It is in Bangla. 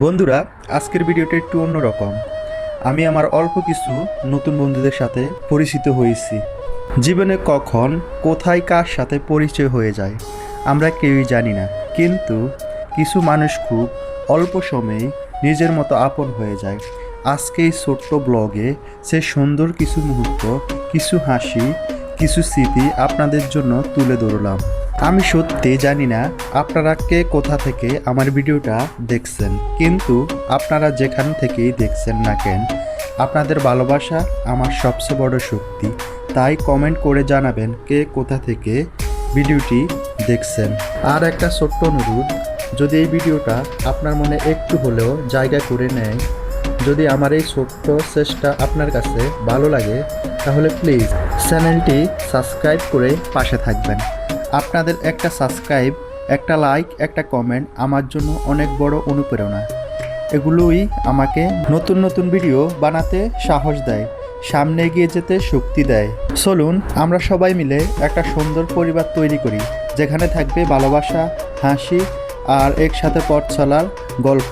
বন্ধুরা, আজকের ভিডিওটা একটু অন্যরকম। আমি আমার অল্প কিছু নতুন বন্ধুদের সাথে পরিচিত হয়েছি। জীবনে কখন কোথায় কার সাথে পরিচয় হয়ে যায় আমরা কেউই জানি না, কিন্তু কিছু মানুষ খুব অল্প সময়ে নিজের মতো আপন হয়ে যায়। আজকে এই ছোট্ট ব্লগে সে সুন্দর কিছু মুহূর্ত, কিছু হাসি, কিছু স্মৃতি আপনাদের জন্য তুলে ধরলাম। আমি সত্যি জানি না আপনারা কে কোথা থেকে আমার ভিডিওটা দেখছেন, কিন্তু আপনারা যেখান থেকেই দেখছেন না কেন, আপনাদের ভালোবাসা আমার সবচেয়ে বড় শক্তি। তাই কমেন্ট করে জানাবেন কে কোথা থেকে ভিডিওটি দেখছেন। আর একটা ছোট্ট অনুরোধ, যদি এই ভিডিওটা আপনার মনে একটু হলেও জায়গা করে নেয়, যদি আমার এই ছোট্ট চেষ্টা আপনার কাছে ভালো লাগে, তাহলে প্লিজ চ্যানেলটি সাবস্ক্রাইব করে পাশে থাকবেন। আপনাদের একটা সাবস্ক্রাইব, একটা লাইক, একটা কমেন্ট আমার জন্য অনেক বড় অনুপ্রেরণা। এগুলোই আমাকে নতুন নতুন ভিডিও বানাতে সাহস দেয়, সামনে এগিয়ে যেতে শক্তি দেয়। চলুন আমরা সবাই মিলে একটা সুন্দর পরিবার তৈরি করি, যেখানে থাকবে ভালোবাসা, হাসি আর একসাথে পথ চলার গল্প।